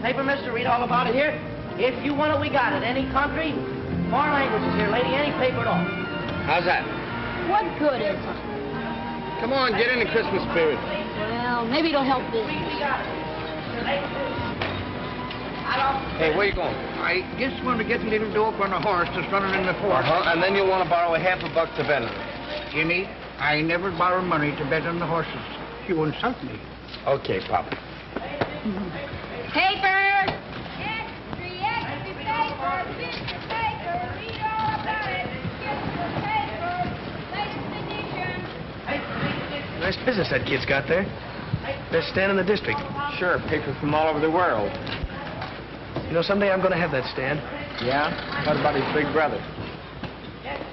Paper, mister, read all about it here. If you want it, we got it. Any country, foreign languages here, lady, any paper at all. How's that? What good is it? Come on, get in the Christmas spirit. Well, maybe it'll help business. We got it. Hey, where you going? I just want to get a little dope on a horse that's running in the fort. And then you'll want to borrow $50 to bet on it. Jimmy, I never borrow money to bet on the horses. You insult me. Okay, Pop. Papers! Extra paper, picture paper, read all about it. Extra paper, latest edition. Nice business that kid's got there. Best stand in the district. Sure, paper from all over the world. You know, someday I'm going to have that stand. Yeah? What about his big brother?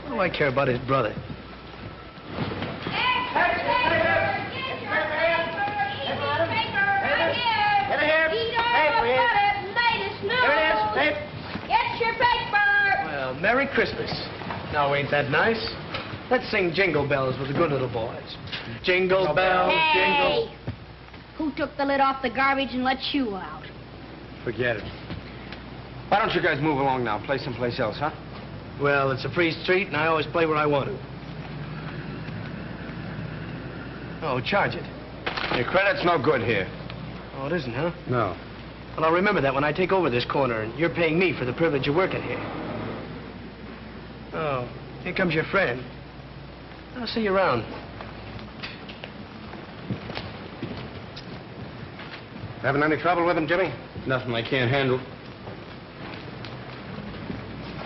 What do I care about his brother? Well, Merry Christmas. Now, ain't that nice? Let's sing Jingle Bells with the good little boys. Jingle bells, jingle... Hey! Who took the lid off the garbage and let you out? Forget it. Why don't you guys move along now? Play someplace else, huh? Well, it's a free street, and I always play where I want to. Oh, charge it. Your credit's no good here. Oh, it isn't, huh? No. Well, I'll remember that when I take over this corner, and you're paying me for the privilege of working here. Oh, here comes your friend. I'll see you around. Having any trouble with him, Jimmy? Nothing I can't handle.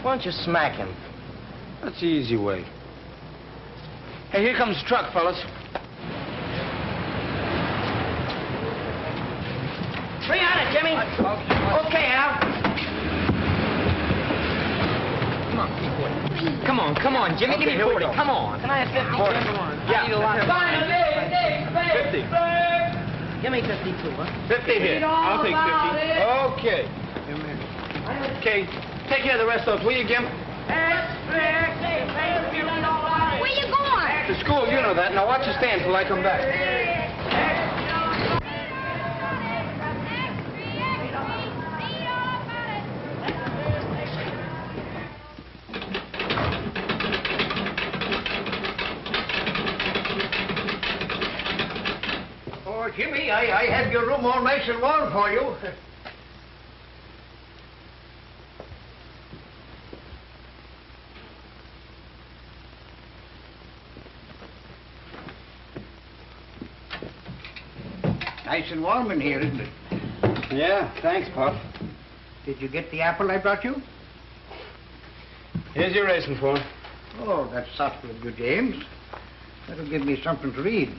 Why don't you smack him? That's the easy way. Hey, here comes the truck, fellas. Bring on it, Jimmy. Okay, Al. Come on, Jimmy, give me 40. Come on. Can I have 50? 40. Yeah. Fine, 50. Give me 52, huh? 50 here. I'll take 50. Okay. Okay. Take care of the rest of those, will you, Gimp? Where you going? To school, you know that. Now watch your stand till I come back. Oh, Jimmy, I have your room all nice and warm for you. Nice and warm in here, isn't it? Yeah, thanks, Pop. Did you get the apple I brought you? Here's your racing form. Oh, that's thoughtful of you, James. That'll give me something to read.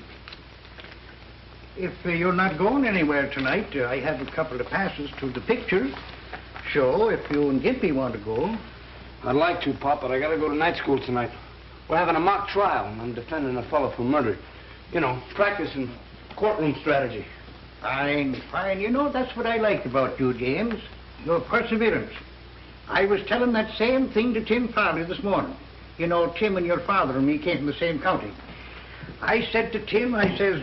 If you're not going anywhere tonight, I have a couple of passes to the picture show if you and Gimpy want to go. I'd like to, Pop, but I gotta go to night school tonight. We're having a mock trial, and I'm defending a fellow for murder. You know, practicing courtroom strategy. Fine, fine. You know, that's what I like about you, James. Your perseverance. I was telling that same thing to Tim Farley this morning. You know, Tim and your father and me came from the same county. I said to Tim, I says,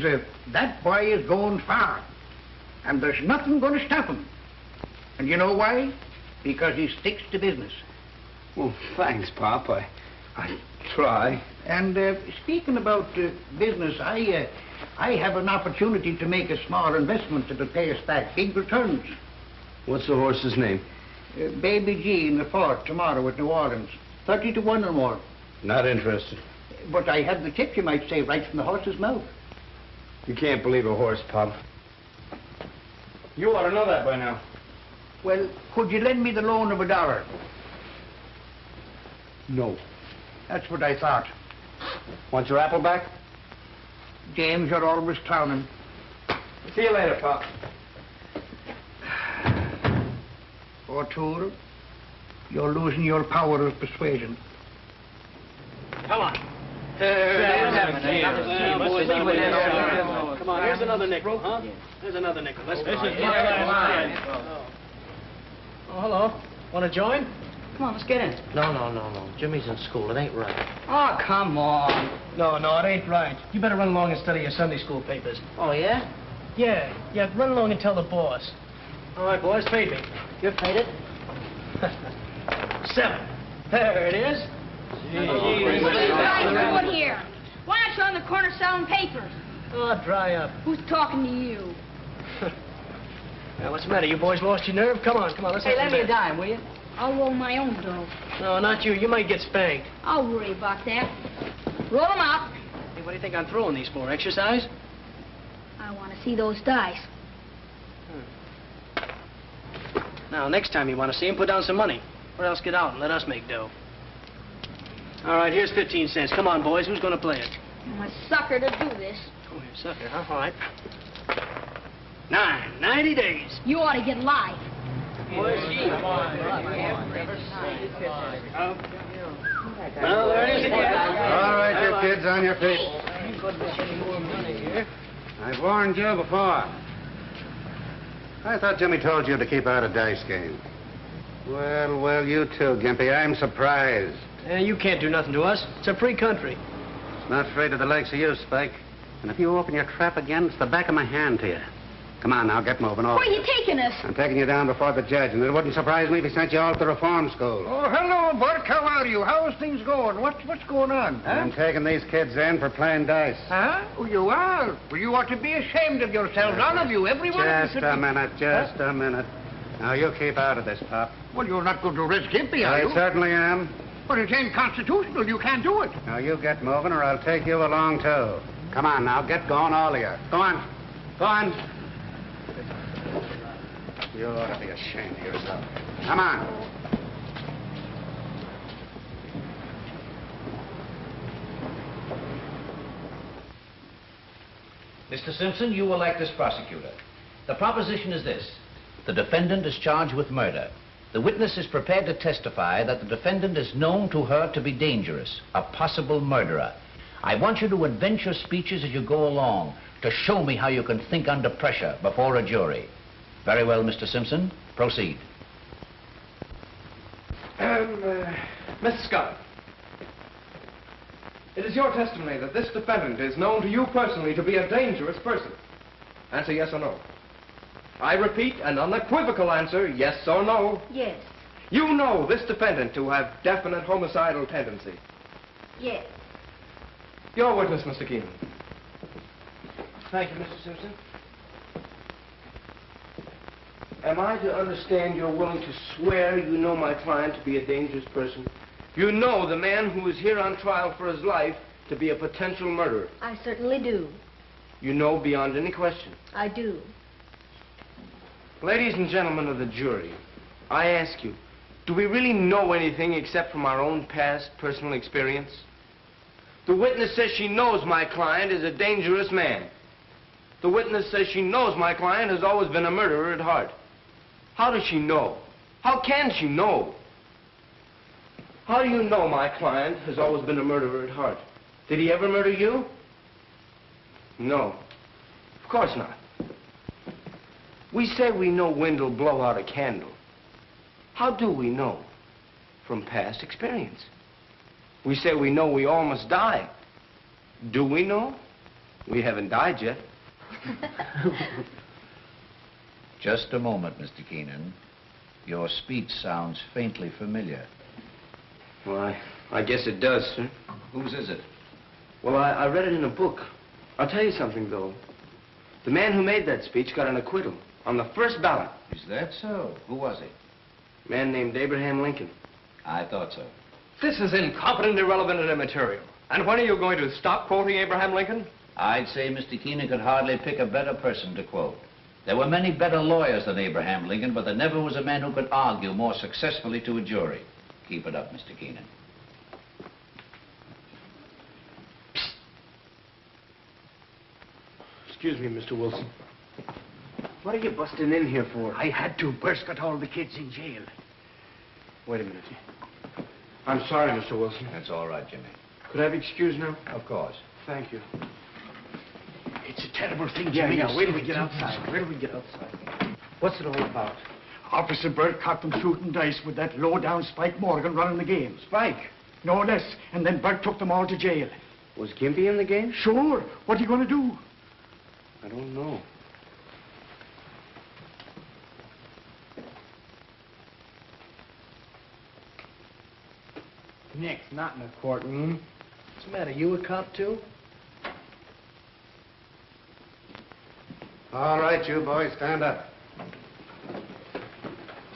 that boy is going far. And there's nothing going to stop him. And you know why? Because he sticks to business. Well, thanks, Pop. I try. And speaking about business, I have an opportunity to make a small investment that'll pay us back big returns. What's the horse's name? Baby G in the fort tomorrow at New Orleans. 30 to 1 or more. Not interested. But I had the tip, you might say, right from the horse's mouth. You can't believe a horse, Pop. You ought to know that by now. Well, could you lend me the loan of $1? No. That's what I thought. Want your apple back? James, you're always clowning. See you later, Pop. O'Toole, you're losing your power of persuasion. Come on. Come on, here's another nickel, huh? Here's another nickel. Let's go. Oh, hello. Want to join? Come on, let's get in. No. Jimmy's in school. It ain't right. Oh, come on. No, it ain't right. You better run along and study your Sunday school papers. Oh, yeah? Yeah, run along and tell the boss. All right, boys, fade me. You're faded. 7. There it is. What are you guys doing here? Why aren't you on the corner selling papers? Oh, dry up. Who's talking to you? Now, what's the matter? You boys lost your nerve? Come on, let's Hey, have lend some me a bets. dime, will you? I'll roll my own dough. No, not you. You might get spanked. I'll worry about that. Roll 'em out. Hey, what do you think I'm throwing these for? Exercise? I want to see those dice. Now, next time you want to see him, put down some money. Or else get out and let us make dough. All right, here's 15 cents. Come on, boys. Who's going to play it? I'm a sucker to do this. Oh, you're a sucker, huh? All right. 90 days. You ought to get live. Well, there it is again. All right, you kids, on your feet. I've warned you before. I thought Jimmy told you to keep out of dice games. Well, you too, Gimpy. I'm surprised. You can't do nothing to us. It's a free country. It's not afraid of the likes of you, Spike. And if you open your trap again, it's the back of my hand to you. Come on now, get moving. Where are you taking us? I'm taking you down before the judge, and it wouldn't surprise me if he sent you all to reform school. Oh, hello, Bert. How are you? How's things going? What's going on, huh? I'm taking these kids in for playing dice. Huh? Oh, you are? Well, you ought to be ashamed of yourselves, all of you, every one of you. Just a minute, just a minute. Now, you keep out of this, Pop. Well, you're not going to arrest Gimpy, are I you? certainly am. But it ain't constitutional. You can't do it. Now, you get moving, or I'll take you along, too. Come on, now, get going, all of you. Go on. Go on. You ought to be ashamed of yourself. Come on. Mr. Simpson, you will act as prosecutor. The proposition is this. The defendant is charged with murder. The witness is prepared to testify that the defendant is known to her to be dangerous, a possible murderer. I want you to invent your speeches as you go along to show me how you can think under pressure before a jury. Very well, Mr. Simpson. Proceed. Mr. Scott, it is your testimony that this defendant is known to you personally to be a dangerous person. Answer yes or no. I repeat, an unequivocal answer, yes or no. Yes. You know this defendant to have definite homicidal tendency. Yes. Your witness, Mr. Keenan. Thank you, Mr. Simpson. Am I to understand you're willing to swear you know my client to be a dangerous person? You know the man who is here on trial for his life to be a potential murderer. I certainly do. You know beyond any question. I do. Ladies and gentlemen of the jury, I ask you, do we really know anything except from our own past personal experience? The witness says she knows my client is a dangerous man. The witness says she knows my client has always been a murderer at heart. How does she know? How can she know? How do you know my client has always been a murderer at heart? Did he ever murder you? No. Of course not. We say we know wind will blow out a candle. How do we know? From past experience. We say we know we all must die. Do we know? We haven't died yet. Just a moment, Mr. Keenan. Your speech sounds faintly familiar. Well, I guess it does, sir. Whose is it? Well, I read it in a book. I'll tell you something, though. The man who made that speech got an acquittal on the first ballot. Is that so? Who was he? A man named Abraham Lincoln. I thought so. This is incompetent, irrelevant, and immaterial. And when are you going to stop quoting Abraham Lincoln? I'd say Mr. Keenan could hardly pick a better person to quote. There were many better lawyers than Abraham Lincoln, but there never was a man who could argue more successfully to a jury. Keep it up, Mr. Keenan. Excuse me, Mr. Wilson. What are you busting in here for? I had to. Burst got all the kids in jail. Wait a minute. I'm sorry, Mr. Wilson. That's all right, Jimmy. Could I have excused now? Of course. Thank you. It's a terrible thing, Jimmy. Wait till we get outside. Wait till we get outside. What's it all about? Officer Burt caught them shooting dice with that low-down Spike Morgan running the game. Spike. No less. And then Burt took them all to jail. Was Gimpy in the game? Sure. What are you going to do? I don't know. Nix, not in the courtroom. What's the matter? You a cop, too? All right, you boys, stand up.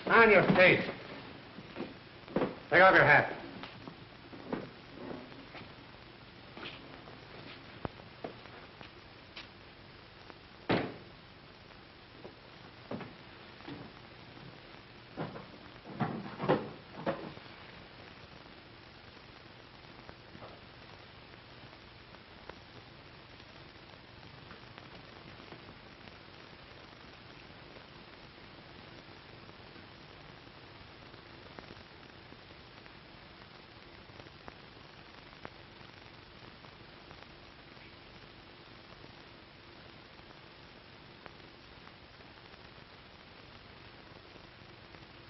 On your face. Take off your hat.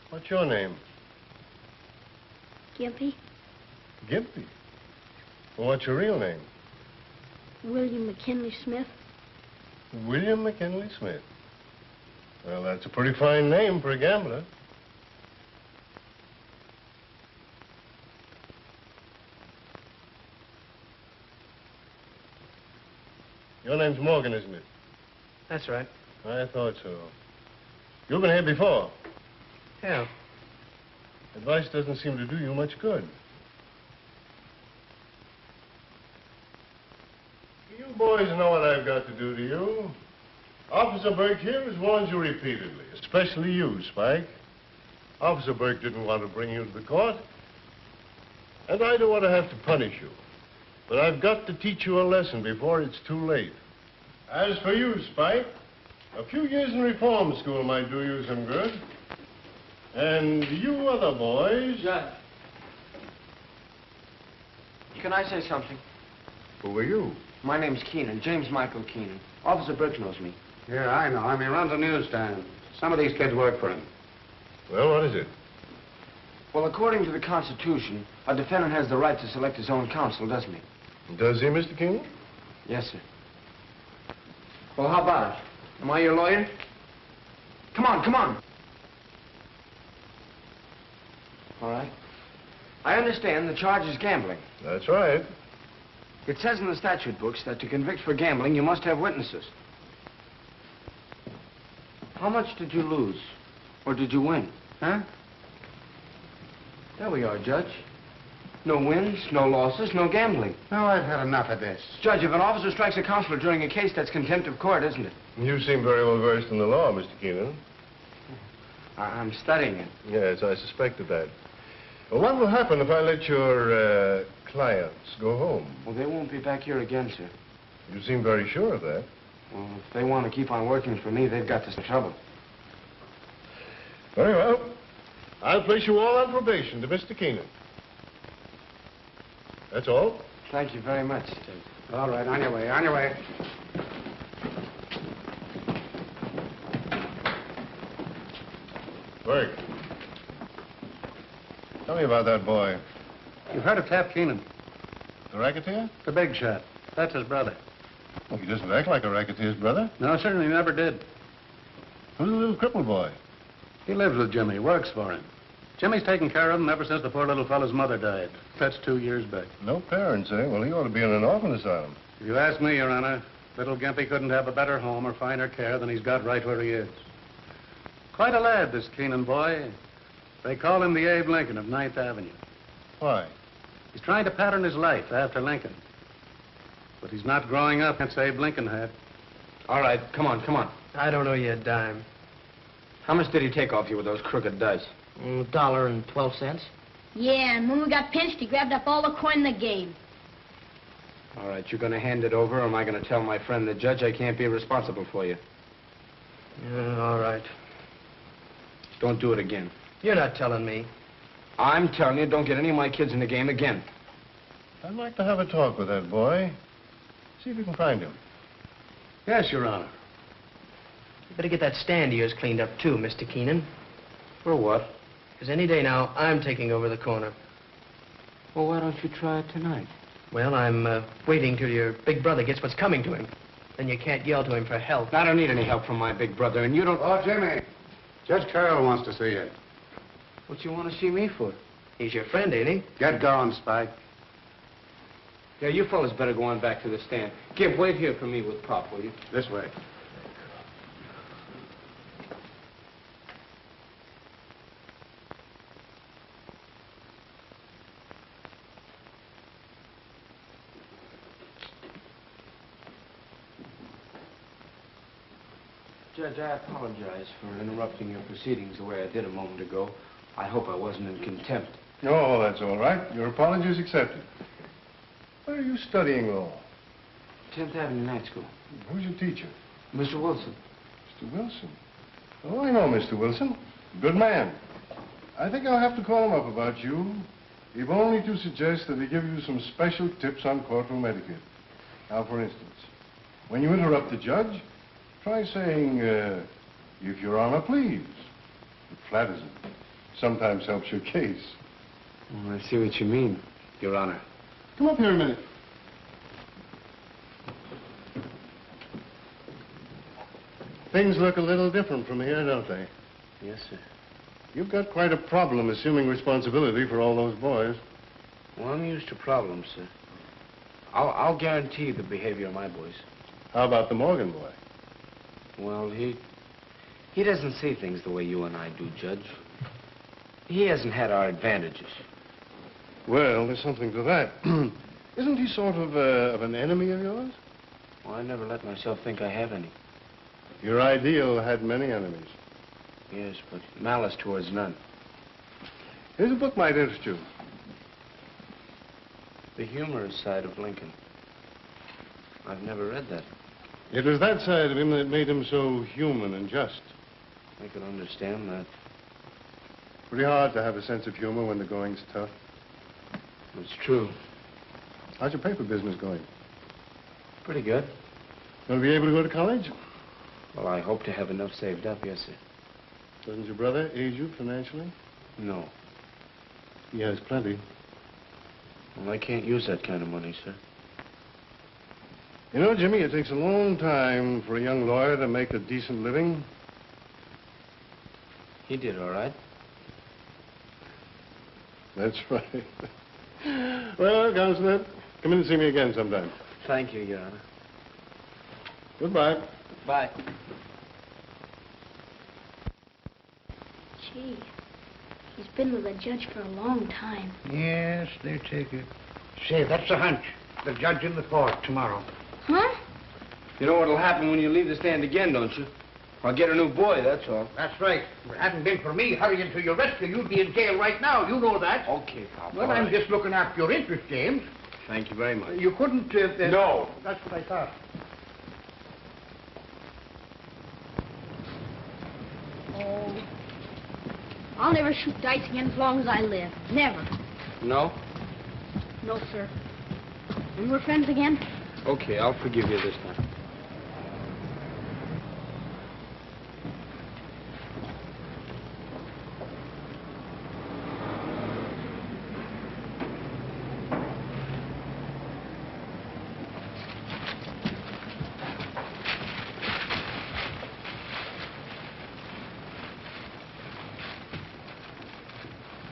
What's your name? Gimpy, Gimpy. Well, what's your real name? William McKinley Smith. William McKinley Smith. Well, that's a pretty fine name for a gambler. Your name's Morgan, isn't it? That's right. I thought so. You've been here before. Yeah. Advice doesn't seem to do you much good. You boys know what I've got to do to you. Officer Burke here has warned you repeatedly, especially you, Spike. Officer Burke didn't want to bring you to the court, and I don't want to have to punish you. But I've got to teach you a lesson before it's too late. As for you, Spike, a few years in reform school might do you some good. And you other boys... Judge. Can I say something? Who are you? My name's Keenan, James Michael Keenan. Officer Burke knows me. Yeah, I know him. He runs a newsstand. Some of these kids work for him. Well, what is it? Well, according to the Constitution, a defendant has the right to select his own counsel, doesn't he? Does he, Mr. Keenan? Yes, sir. Well, how about it? Am I your lawyer? Come on, come on. All right. I understand the charge is gambling. That's right. It says in the statute books that to convict for gambling, you must have witnesses. How much did you lose? Or did you win? Huh? There we are, Judge. No wins, no losses, no gambling. No, I've had enough of this. Judge, if an officer strikes a counselor during a case, that's contempt of court, isn't it? You seem very well versed in the law, Mr. Keenan. I'm studying it. Yes, I suspected that. Well, what will happen if I let your clients go home? Well, they won't be back here again, sir. You seem very sure of that. Well, if they want to keep on working for me, they've got some trouble. Very well. I'll place you all on probation to Mr. Keenan. That's all. Thank you very much. All right, on your way, on your way. Burke. Tell me about that boy. You've heard of Tap Keenan, The racketeer? the big shot. That's his brother. Well, he doesn't act like a racketeer's brother. No, certainly never did. Who's the little crippled boy? He lives with Jimmy, works for him. Jimmy's taken care of him ever since the poor little fellow's mother died. That's 2 years back. No parents, eh? Well, he ought to be in an orphan asylum. If you ask me, Your Honor, little Gimpy couldn't have a better home or finer care than he's got right where he is. Quite a lad, this Keenan boy. They call him the Abe Lincoln of 9th Avenue. Why? He's trying to pattern his life after Lincoln. But he's not growing up as Abe Lincoln had. All right, come on, come on. I don't owe you a dime. How much did he take off you with those crooked dice? $1.12. Yeah, and when we got pinched, he grabbed up all the coin in the game. All right, you're going to hand it over, or am I going to tell my friend the judge I can't be responsible for you? All right. Don't do it again. You're not telling me. I'm telling you, don't get any of my kids in the game again. I'd like to have a talk with that boy. See if you can find him. Yes, Your Honor. You better get that stand of yours cleaned up, too, Mr. Keenan. For what? Because any day now, I'm taking over the corner. Well, why don't you try it tonight? Well, I'm waiting till your big brother gets what's coming to him. Then you can't yell to him for help. I don't need any help from my big brother, and you don't... Oh, Jimmy. Judge Carroll wants to see you. What you want to see me for? He's your friend, ain't he? Get going, Spike. Yeah, you fellas better go on back to the stand. Gimp, wait here for me with Pop, will you? This way. Judge, I apologize for interrupting your proceedings the way I did a moment ago. I hope I wasn't in contempt. Oh, that's all right. Your apology is accepted. Where are you studying law? 10th Avenue Night School. Who's your teacher? Mr. Wilson. Mr. Wilson. Oh, I know Mr. Wilson. Good man. I think I'll have to call him up about you, if only to suggest that he give you some special tips on courtroom etiquette. Now, for instance, when you interrupt the judge, try saying, if Your Honor, please. It flatters him. Sometimes helps your case. Oh, I see what you mean, Your Honor. Come up here a minute. Things look a little different from here, don't they? Yes, sir. You've got quite a problem assuming responsibility for all those boys. Well, I'm used to problems, sir. I'll guarantee the behavior of my boys. How about the Morgan boy? Well, he doesn't see things the way you and I do, Judge. He hasn't had our advantages. Well, there's something to that. Isn't he sort of an enemy of yours? Well, I never let myself think I have any. Your ideal had many enemies. Yes, but malice towards none. Here's a book might interest you. The humorous side of Lincoln. I've never read that. It was that side of him that made him so human and just. I can understand that. Pretty hard to have a sense of humor when the going's tough. It's true. How's your paper business going? Pretty good. Gonna be able to go to college? Well, I hope to have enough saved up, yes, sir. Doesn't your brother aid you financially? No. He has plenty. Well, I can't use that kind of money, sir. You know, Jimmy, it takes a long time for a young lawyer to make a decent living. He did all right. That's right. Well, Counselor, come in and see me again sometime. Thank you, Your Honor. Goodbye. Bye. Gee, he's been with the judge for a long time. Yes, they take it. Say, that's a hunch. The judge in the court tomorrow. Huh? You know what'll happen when you leave the stand again, don't you? I'll get a new boy, that's all. That's right. If it hadn't been for me hurrying to your rescue, you'd be in jail right now. You know that. Okay, Pop. Well, I'm just looking after your interest, James. Thank you very much. You couldn't... No. That's what I thought. Oh. I'll never shoot dice again as long as I live. Never. No? No, sir. When we're friends again? Okay, I'll forgive you this time.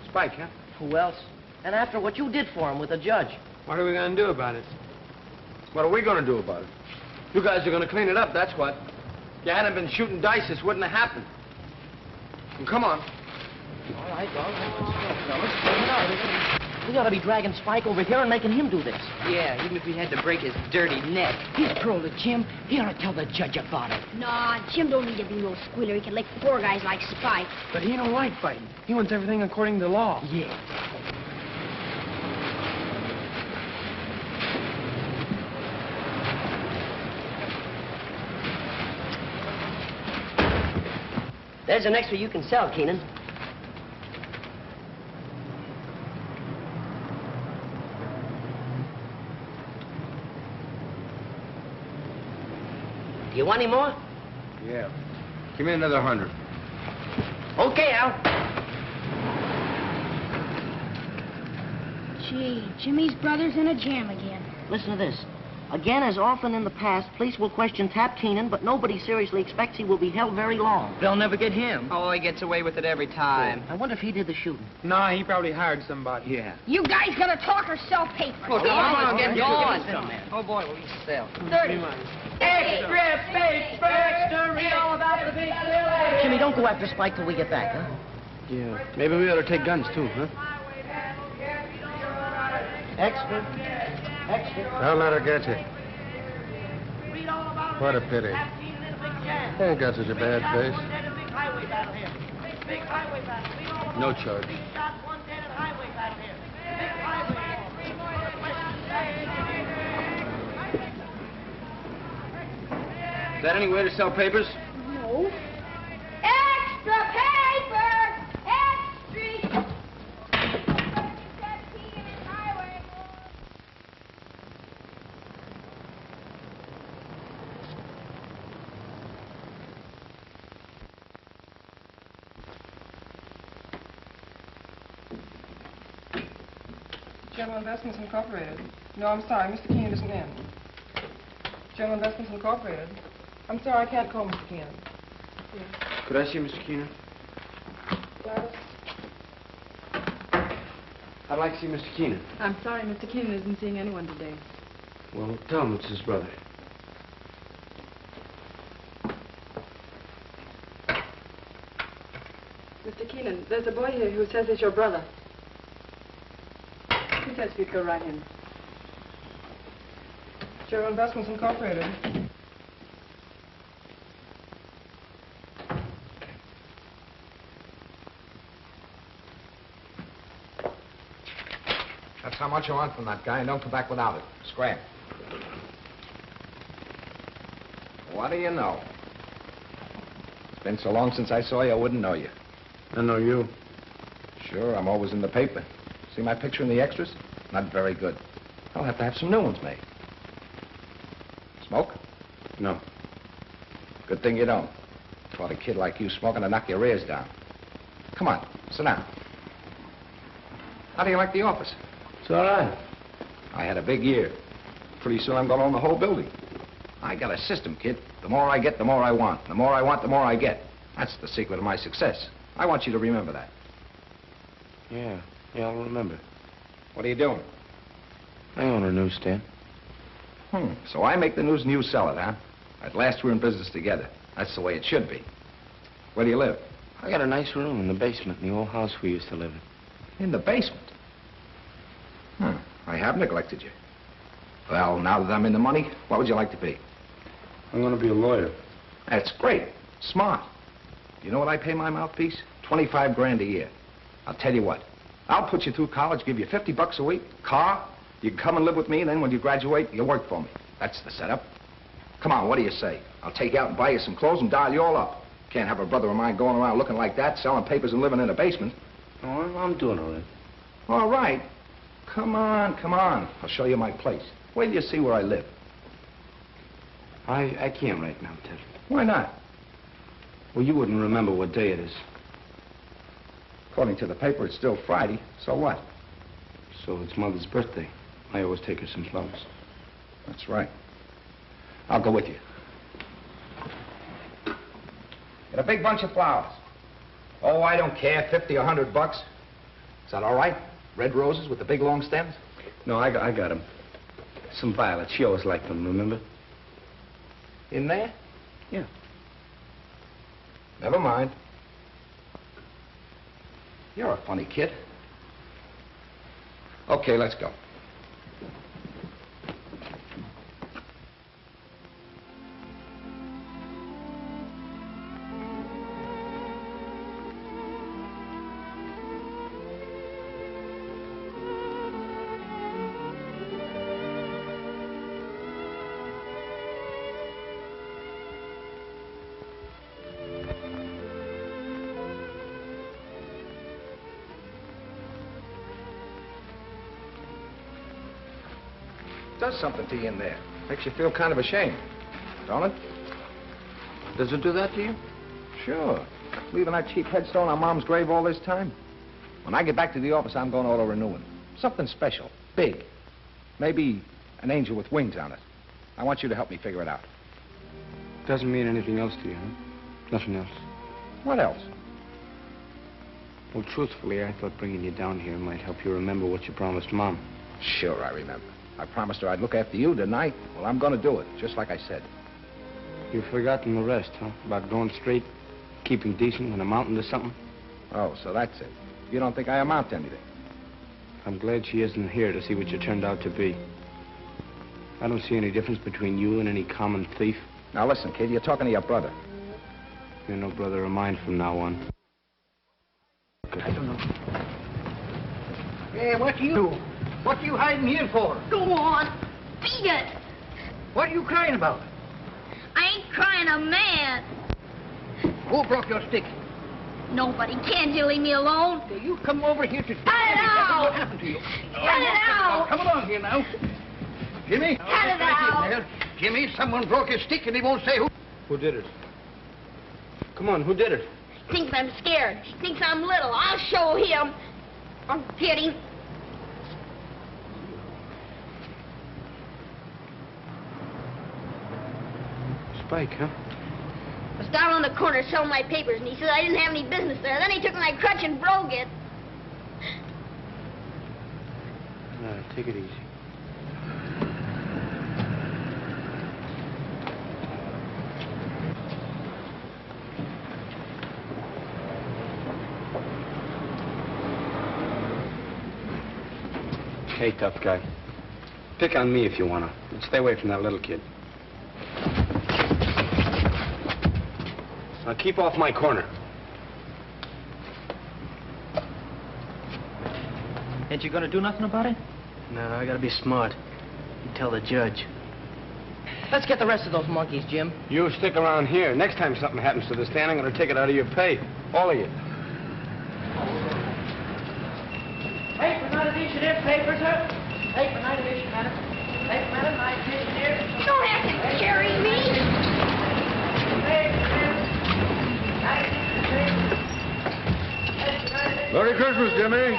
Spike, huh? Who else? And after what you did for him with the judge. What are we going to do about it? What are we going to do about it? You guys are going to clean it up, that's what. If you hadn't been shooting dice, this wouldn't have happened. And come on. All right, let's go, fellas. Clean it up. We ought to be dragging Spike over here and making him do this. Yeah, even if we had to break his dirty neck. He's pro to Jim. He ought to tell the judge about it. Nah, Jim don't need to be no squealer. He can lick four guys like Spike. But he don't like fighting. He wants everything according to law. Yeah. There's an extra you can sell, Keenan. Do you want any more? Yeah. Give me another 100. Okay, Al. Gee, Jimmy's brother's in a jam again. Listen to this. Again, as often in the past, police will question Tap Keenan, but nobody seriously expects he will be held very long. They'll never get him. Oh, he gets away with it every time. I wonder if he did the shooting. Nah, he probably hired somebody. Yeah. You guys gonna talk or sell papers? Well, come on, get going. Oh, boy, what we sell. 30. Extra paper, extra read all about the big village. Jimmy, don't go after Spike till we get back, huh? Yeah, maybe we ought to take guns, too, huh? Extra. Extra. Don't let her get you. What a pity. Ain't got such a bad face. No charge. Is that any way to sell papers? No. Extra paper! Extra! General Investments Incorporated. No, I'm sorry, Mr. Keenan isn't in. General Investments Incorporated. I'm sorry, I can't call Mr. Keenan. Yeah. Could I see Mr. Keenan? Gladys? I'd like to see Mr. Keenan. I'm sorry, Mr. Keenan isn't seeing anyone today. Well, tell him it's his brother. Mr. Keenan, there's a boy here who says he's your brother. He says you'd go right in. General Investments Incorporated. That's how much you want from that guy, and don't come back without it. Scram. What do you know? It's been so long since I saw you, I wouldn't know you. I know you. Sure, I'm always in the paper. See my picture in the extras? Not very good. I'll have to have some new ones made. Smoke? No. Good thing you don't. Caught a kid like you smoking to knock your ears down. Come on, sit down. How do you like the office? It's all right. I had a big year. Pretty soon I'm going to own the whole building. I got a system, kid. The more I get, the more I want. The more I want, the more I get. That's the secret of my success. I want you to remember that. Yeah, I'll remember. What are you doing? I own a newsstand. So I make the news and you sell it, huh? At last we're in business together. That's the way it should be. Where do you live? I got a nice room in the basement in the old house we used to live in. In the basement? I have neglected you. Well, now that I'm in the money, what would you like to be? I'm going to be a lawyer. That's great. Smart. You know what I pay my mouthpiece? 25 grand a year. I'll tell you what. I'll put you through college, give you $50 a week, car. You can come and live with me, and then when you graduate, you work for me. That's the setup. Come on, what do you say? I'll take you out and buy you some clothes and dial you all up. Can't have a brother of mine going around looking like that, selling papers and living in a basement. Oh, I'm doing all right. All right. Come on, come on. I'll show you my place. Wait till you see where I live. I can't right now, Ted. Why not? Well, you wouldn't remember what day it is. According to the paper, it's still Friday. So what? So it's Mother's birthday. I always take her some flowers. That's right. I'll go with you. Get a big bunch of flowers. Oh, I don't care, 50 or $100. Is that all right? Red roses with the big long stems? No, I got them. Some violets. She always liked them, remember? In there? Yeah. Never mind. You're a funny kid. Okay, let's go. Does something to you in there. Makes you feel kind of ashamed, don't it? Does it do that to you? Sure. Leaving that cheap headstone on Mom's grave all this time. When I get back to the office, I'm going to auto-renewing. Something special, big. Maybe an angel with wings on it. I want you to help me figure it out. Doesn't mean anything else to you, huh? Nothing else. What else? Well, truthfully, I thought bringing you down here might help you remember what you promised Mom. Sure, I remember. I promised her I'd look after you tonight. Well, I'm going to do it, just like I said. You've forgotten the rest, huh? About going straight, keeping decent, and amounting to something? Oh, so that's it. You don't think I amount to anything? I'm glad she isn't here to see what you turned out to be. I don't see any difference between you and any common thief. Now, listen, kid, you're talking to your brother. You're no brother of mine from now on. I don't know. Hey, what you hiding here for? Go on. Beat it. What are you crying about? I ain't crying, I'm mad. Who broke your stick? Nobody. Can't you leave me alone? Hey, you come over here to... Cut it out! What happened to you? Cut it out! Come along here now. Jimmy? Cut it out! Jimmy, someone broke his stick and he won't say who. Who did it? Come on, who did it? Thinks I'm scared. Thinks I'm little. I'll show him. I'll get him. Spike, huh? I was down on the corner selling my papers, and he said I didn't have any business there. Then he took my crutch and broke it. Take it easy. Hey, tough guy. Pick on me if you wanna. And stay away from that little kid. Now keep off my corner. Ain't you gonna do nothing about it? No, I gotta be smart. You tell the judge. Let's get the rest of those monkeys, Jim. You stick around here. Next time something happens to the stand, I'm gonna take it out of your pay. All of you. Paper, not edition here, paper, sir. Paper, not edition, madam. Paper, madam, not edition here. You don't have to carry me. Merry Christmas, Jimmy.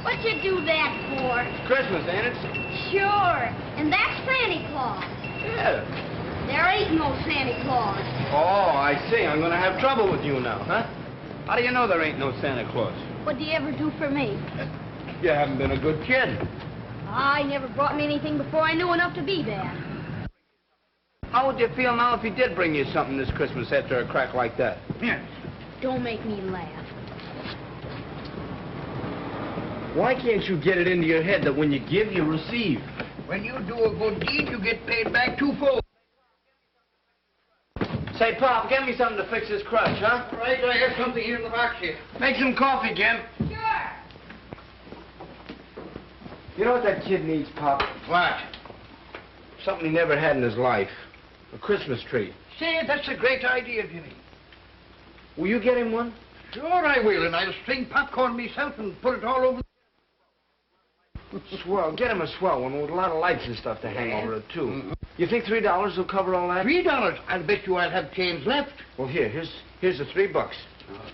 What'd you do that for? Christmas, ain't it? Sure. And that's Santa Claus. Yeah. There ain't no Santa Claus. Oh, I see. I'm gonna have trouble with you now, huh? How do you know there ain't no Santa Claus? What'd you ever do for me? You haven't been a good kid. I never brought me anything before I knew enough to be bad. How would you feel now if he did bring you something this Christmas after a crack like that? Yes. Don't make me laugh. Why can't you get it into your head that when you give, you receive? When you do a good deed, you get paid back twofold. Say, Pop, get me something to fix this crutch, huh? Right, I have something here in the box here. Make some coffee, Gimp. Sure. You know what that kid needs, Pop? What? Something he never had in his life. A Christmas tree. Say, that's a great idea, Jimmy. Will you get him one? Sure I will, and I'll string popcorn myself and put it all over. Swell. Get him a swell one with a lot of lights and stuff to hang over it, too. Mm-hmm. You think $3 will cover all that? $3? I'll bet you I'll have change left. Well, here's the $3.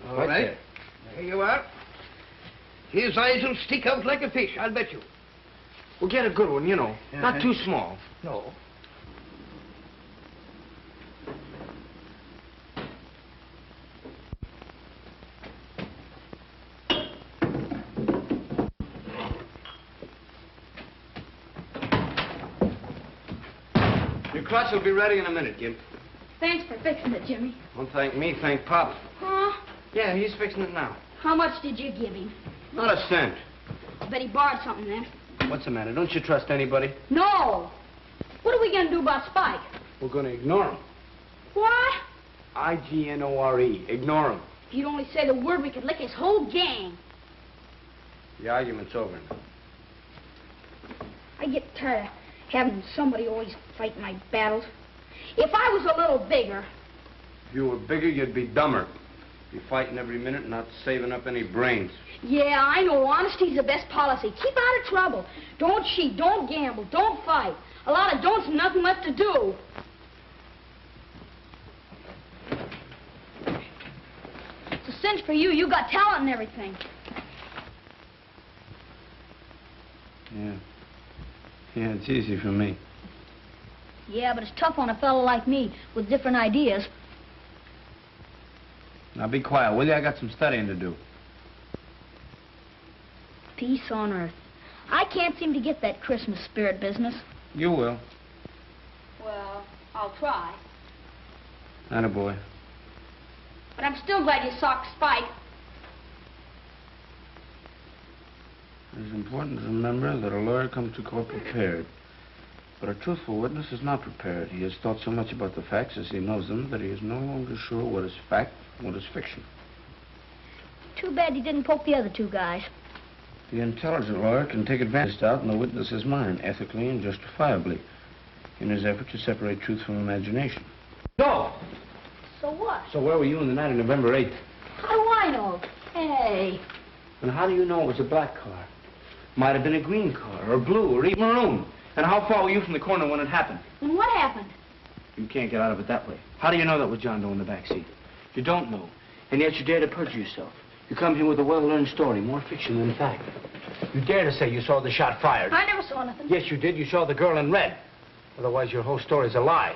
All right. There you are. His eyes will stick out like a fish, I'll bet you. Well, get a good one, you know. Not too small. No. Your crutch will be ready in a minute, Gimp. Thanks for fixing it, Jimmy. Don't thank me, thank Pop. Huh? Yeah, he's fixing it now. How much did you give him? Not a cent. I bet he borrowed something then. What's the matter? Don't you trust anybody? No. What are we going to do about Spike? We're going to ignore him. What? I-G-N-O-R-E. Ignore him. If you'd only say the word, we could lick his whole gang. The argument's over now. I get tired of having somebody always fight my battles. If I was a little bigger... If you were bigger, you'd be dumber. Be fighting every minute and not saving up any brains. Yeah, I know. Honesty's the best policy. Keep out of trouble. Don't cheat. Don't gamble. Don't fight. A lot of don'ts and nothing left to do. It's a cinch for you. You got talent and everything. Yeah, it's easy for me. Yeah, but it's tough on a fellow like me with different ideas. Now be quiet, will you? I got some studying to do. Peace on earth. I can't seem to get that Christmas spirit business. You will. Well, I'll try. Attaboy. But I'm still glad you socked Spike. It's important to remember that a lawyer comes to court prepared. But a truthful witness is not prepared. He has thought so much about the facts as he knows them that he is no longer sure what is fact and what is fiction. Too bad you didn't poke the other two guys. The intelligent lawyer can take advantage of doubt in the witness's mind, ethically and justifiably, in his effort to separate truth from imagination. No! So what? So where were you on the night of November 8th? How do I know? Hey. And how do you know it was a black car? Might have been a green car, or blue, or even maroon. And how far were you from the corner when it happened? And what happened? You can't get out of it that way. How do you know that was John Doe in the back seat? You don't know. And yet you dare to perjure yourself. You come here with a well-learned story, more fiction than fact. You dare to say you saw the shot fired. I never saw nothing. Yes, you did. You saw the girl in red. Otherwise, your whole story's a lie.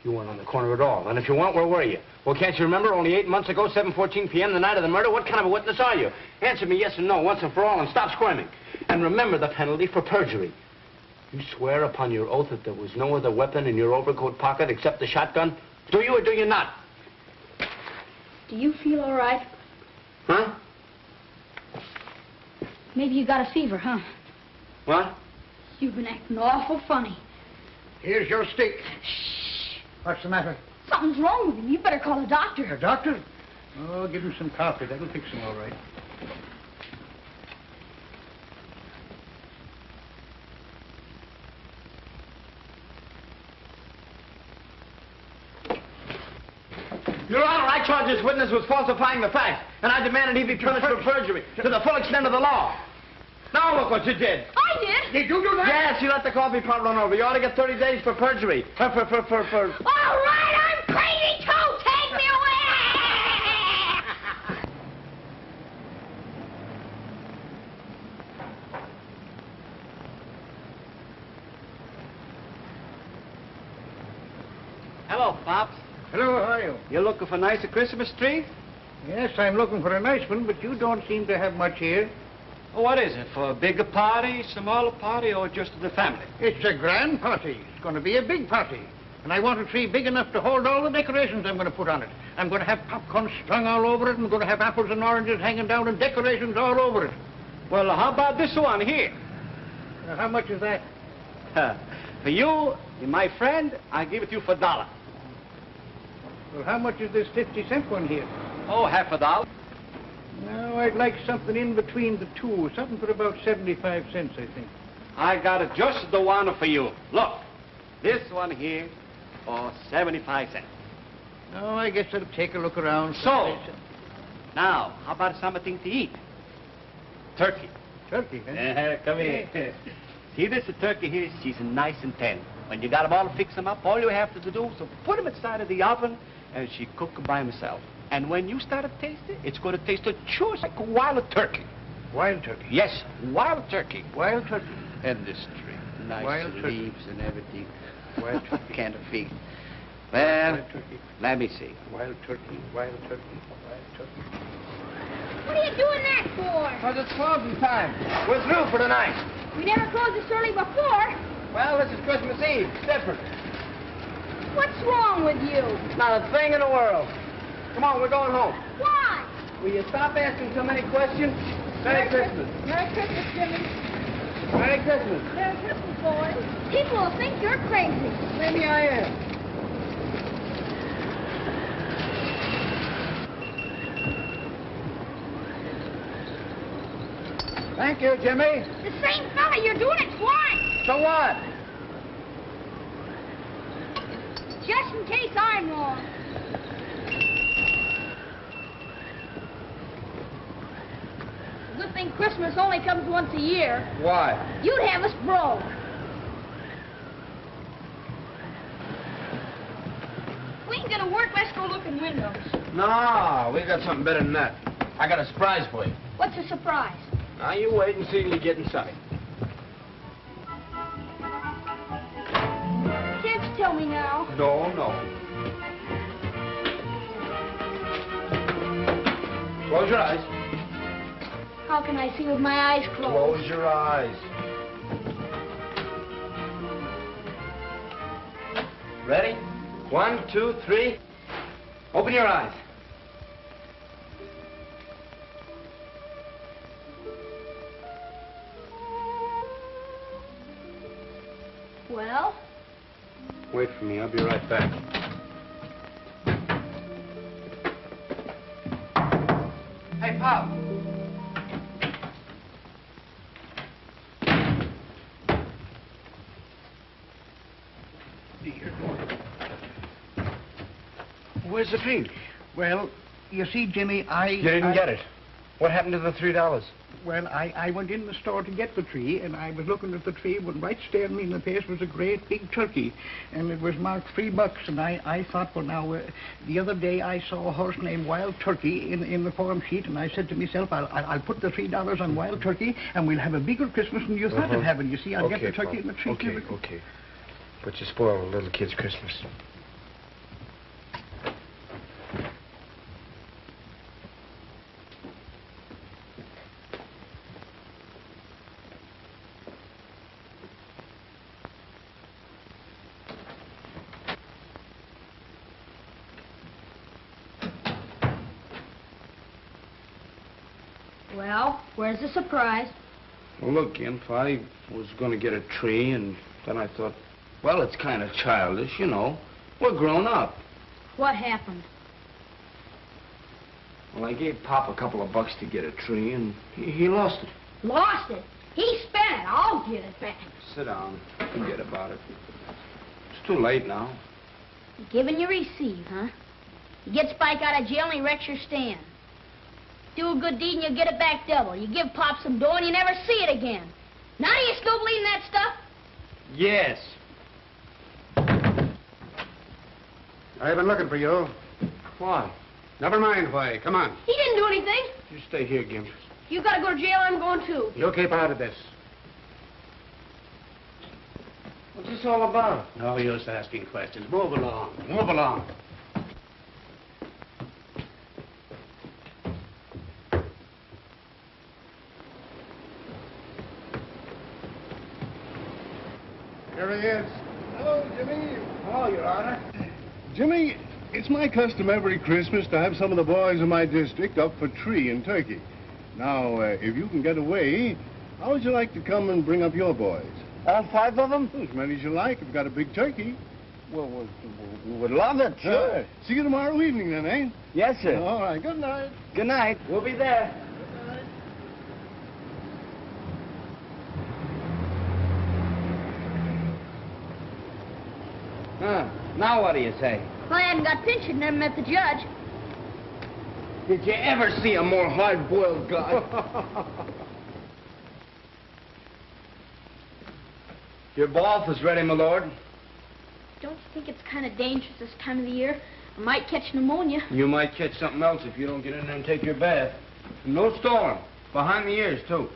You weren't on the corner at all. And if you weren't, where were you? Well, can't you remember only 8 months ago, 7:14 p.m., the night of the murder? What kind of a witness are you? Answer me yes or no once and for all and stop squirming. And remember the penalty for perjury. You swear upon your oath that there was no other weapon in your overcoat pocket except the shotgun? Do you or do you not? Do you feel all right? Huh? Maybe you got a fever, huh? What? You've been acting awful funny. Here's your stick. Shh. What's the matter? Something's wrong with him. You better call a doctor. A doctor? Oh, give him some coffee. That'll fix him all right. Your Honor, I charge this witness with falsifying the facts, and I demanded he be punished for perjury to the full extent of the law. Now look what you did. I did? Did you do that? Yes, you let the coffee pot run over. You ought to get 30 days for perjury. For... All right, I'm crazy too. Take me away. Hello, Pops. Hello, how are you? You looking for a nicer Christmas tree? Yes, I'm looking for a nice one, but you don't seem to have much here. Oh, what is it? For a bigger party, smaller party, or just the family? It's a grand party. It's going to be a big party. And I want a tree big enough to hold all the decorations I'm going to put on it. I'm going to have popcorn strung all over it. I'm going to have apples and oranges hanging down and decorations all over it. Well, how about this one here? How much is that? For you, my friend, I give it to you for $1. Well, how much is this 50-cent one here? Oh, $50. No, I'd like something in between the two. Something for about 75 cents, I think. I got it just the one for you. Look, this one here for 75 cents. No, I guess I'll take a look around. So, now, how about something to eat? Turkey. Turkey, huh? Come here. See this turkey here? She's nice and tender. When you got them all fix them up, all you have to do is put them inside of the oven, and she cook by herself. And when you start to taste it, it's going to taste just like wild turkey. Wild turkey? Yes, wild turkey. Wild turkey. And this tree. Nice wild leaves and everything. Wild turkey. Can't feed. Well, wild turkey. Let me see. Wild turkey, wild turkey, wild turkey. What are you doing that for? Because it's closing time. We're through for the night. We never closed this early before. Well, this is Christmas Eve. It's different. What's wrong with you? Not a thing in the world. Come on, we're going home. Why? Will you stop asking so many questions? Merry Christmas. Merry Christmas, Jimmy. Merry Christmas. Merry Christmas, boys. People will think you're crazy. Maybe I am. Thank you, Jimmy. The same fella, you're doing it twice. So what? Just in case I'm wrong. Good thing Christmas only comes once a year. Why? You'd have us broke. We ain't gonna work, let's go look in windows. No, we got something better than that. I got a surprise for you. What's a surprise? Now, you wait and see till you get inside. Can't tell me now. No. Close your eyes. How can I see with my eyes closed? Close your eyes. Ready? 1, 2, 3. Open your eyes. Well? Wait for me. I'll be right back. Hey, Pop. Where's the tree? Well, you see, Jimmy, You didn't get it. What happened to the $3? Well, I went in the store to get the tree, and I was looking at the tree when right staring me in the face was a great big turkey, and it was marked $3, and I thought, well, now, the other day I saw a horse named Wild Turkey in the form sheet, and I said to myself, I'll put the $3 on Wild Turkey, and we'll have a bigger Christmas than you thought of having. You see, I'll get the turkey and the tree. Okay. But you spoiled a little kid's Christmas. Well, where's the surprise? Well, look, Gimp, I was going to get a tree, and then I thought, well, it's kind of childish, you know. We're grown up. What happened? Well, I gave Pop a couple of bucks to get a tree, and he lost it. Lost it? He spent it. I'll get it back. Sit down. Forget about it. It's too late now. You give and you receive, huh? You get Spike out of jail and he wrecks your stand. Do a good deed and you get it back double. You give Pop some dough and you never see it again. Now do you still believe in that stuff? Yes. I've been looking for you. Why? Never mind why. Come on. He didn't do anything. You stay here, Gimp. You gotta go to jail, I'm going too. You keep out of this. What's this all about? No use asking questions. Move along. Move along. Here he is. Hello, Jimmy. Hello, Your Honor. Jimmy, it's my custom every Christmas to have some of the boys in my district up for tree and turkey. Now, if you can get away, how would you like to come and bring up your boys? All 5 of them? As many as you like. We've got a big turkey. Well, we would love it, sure. See you tomorrow evening then, eh? Yes, sir. All right. Good night. Good night. We'll be there. Now what do you say? Well, I hadn't got pinched and never met the judge. Did you ever see a more hard-boiled guy? Your bath is ready, my lord. Don't you think it's kind of dangerous this time of the year? I might catch pneumonia. You might catch something else if you don't get in there and take your bath. No storm. Behind the ears, too.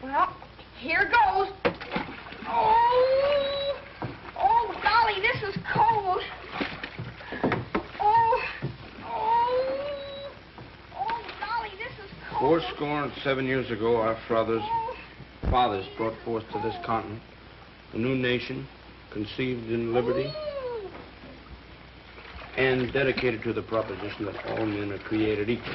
Well, here goes. Oh, golly, this is cold. Oh, golly, this is cold. 7 years ago, our fathers brought forth to this continent a new nation, conceived in liberty, and dedicated to the proposition that all men are created equal.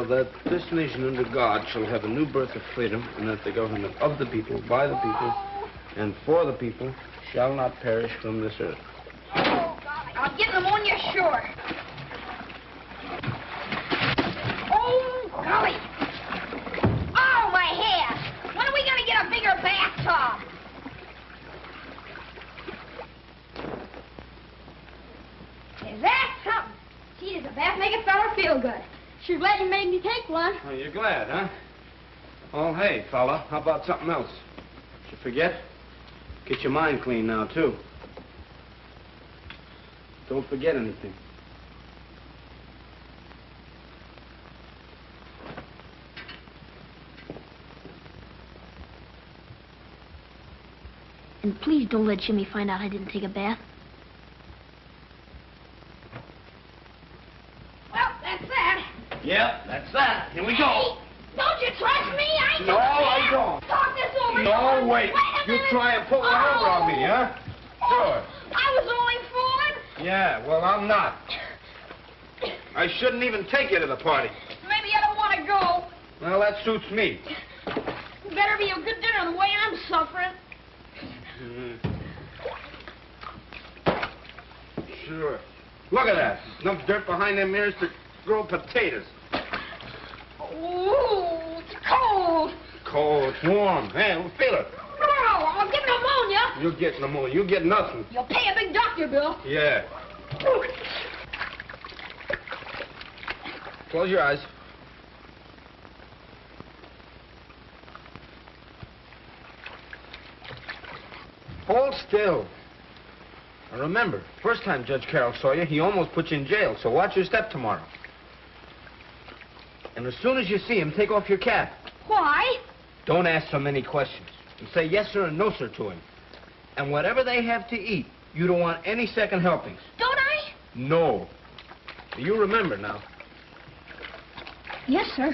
That this nation under God shall have a new birth of freedom, and that the government of the people, by the people, and for the people shall not perish from this earth. Oh, golly, I'll get pneumonia sure. Oh, golly. Oh, my hair. When are we going to get a bigger bathtub? Is that something? glad you made me take one. Oh, you're glad, huh? Oh, hey, fella, how about something else? Did you forget? Get your mind clean now, too. Don't forget anything. And please don't let Jimmy find out I didn't take a bath. Well, that's that. Yep, that's that. Here we go. Don't you trust me? I ain't No, gonna I care. don't. Talk this over. No, wait. a You minute. try and pull one over on me, huh? Sure. I was only fooling. Yeah, well, I'm not. I shouldn't even take you to the party. Maybe I don't want to go. Well, that suits me. Better be a good dinner the way I'm suffering. Sure. Look at that. Enough dirt behind them ears to grow potatoes. Ooh, it's cold. Cold. It's warm. Hey, feel it. No, I'll get pneumonia. You'll get pneumonia. You get nothing. You'll pay a big doctor bill. Yeah. Close your eyes. Hold still. Now remember, first time Judge Carroll saw you, he almost put you in jail, so watch your step tomorrow. And as soon as you see him, take off your cap. Why? Don't ask so many questions. And say yes, sir, and no, sir, to him. And whatever they have to eat, you don't want any second helpings. Don't I? No. You remember now. Yes, sir.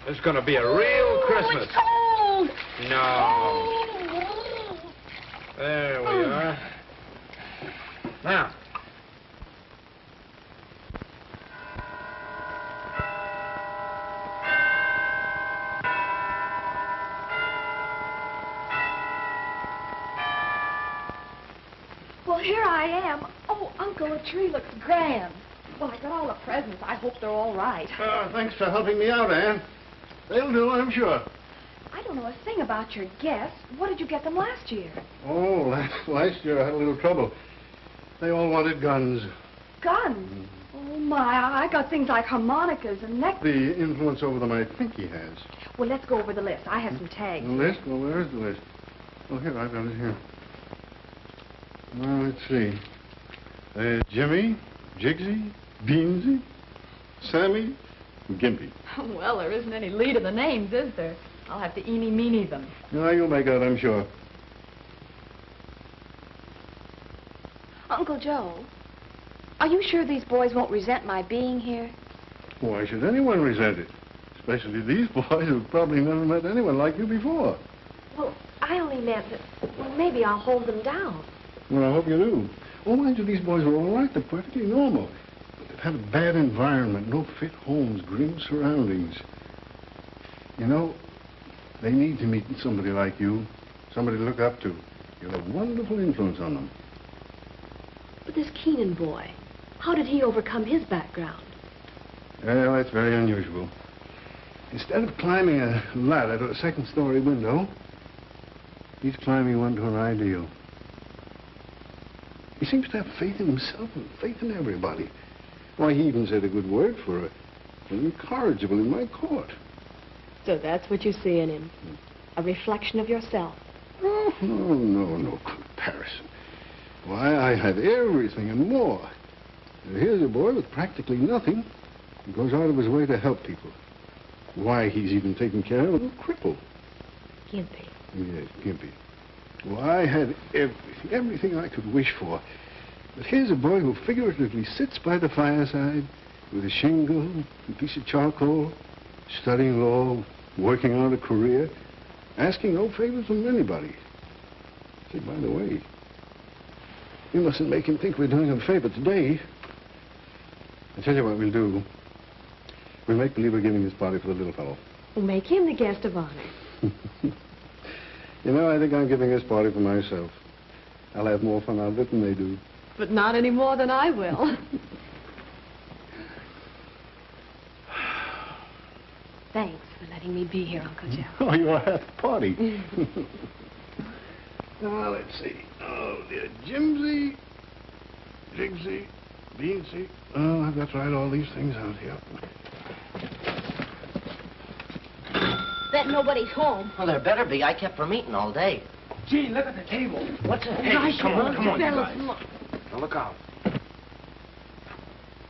It's gonna be a real Christmas. It's cold. No. There we are. Now. Well, here I am. Oh, Uncle, the tree looks grand. Well, I got all the presents. I hope they're all right. Thanks for helping me out, Anne. They'll do, I'm sure. I don't know a thing about your guests. What did you get them last year? Oh, last year I had a little trouble. They all wanted guns. Guns? Oh, my. I got things like harmonicas and necklaces. The influence over them I think he has. Well, let's go over the list. I have some tags. The list? Well, where's the list? Oh, here, I've got it here. Well, let's see. Jimmy, Jigsy, Beansy, Sammy, Gimpy. Well, there isn't any lead in the names, is there? I'll have to eeny-meeny them. No, you'll make out, I'm sure. Uncle Joe, are you sure these boys won't resent my being here? Why should anyone resent it? Especially these boys who've probably never met anyone like you before. Well, I only meant that, well, maybe I'll hold them down. Well, I hope you do. Oh, mind you, these boys are all right. They're perfectly normal. But they've had a bad environment, no fit homes, grim surroundings. You know, they need to meet somebody like you, somebody to look up to. You'll have wonderful influence on them. But this Keenan boy, how did he overcome his background? Well, that's very unusual. Instead of climbing a ladder to a second-story window, he's climbing one to an ideal. He seems to have faith in himself and faith in everybody. Why, he even said a good word for her. Incorrigible in my court. So that's what you see in him, a reflection of yourself. Oh, no comparison. Why, I had everything and more. And here's a boy with practically nothing who goes out of his way to help people. Why, he's even taken care of a little cripple. Gimpy. Yes, Gimpy. Well, I had everything I could wish for. But here's a boy who figuratively sits by the fireside with a shingle, a piece of charcoal, studying law, working out a career, asking no favors from anybody. Say, by the way, you mustn't make him think we're doing him a favor today. I tell you what we'll do. We'll make believe we're giving this party for the little fellow. We'll make him the guest of honor. You know, I think I'm giving this party for myself. I'll have more fun out of it than they do. But not any more than I will. Thanks for letting me be here, Uncle Joe. Oh, you're at the party. Now, let's see. Oh, dear. Jimsy, Jigsy, Beansy. Oh, I've got to write all these things out here. Bet nobody's home. Well, there better be. I kept from eating all day. Gee, look at the table. What's it? Hey, come on, you guys. Now look out.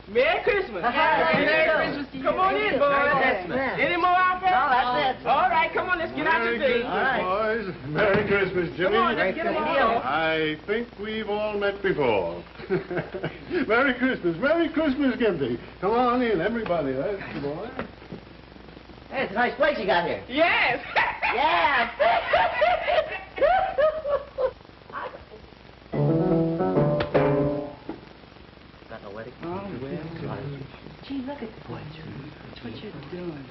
Merry Christmas. Merry Christmas. Come on in, boys. Any more out there? No, that's it. All right, come on, let's get out your things. Boys. Merry Christmas, Jimmy. Come on, let's get them on. I think we've all met before. Merry Christmas. Merry Christmas, Gimpy. Come on in, everybody. That's the boy. Hey, it's a nice place you got here. Yes. Yeah. Got no wedding? Oh, well. Gee, look at the boy. That's what you're doing.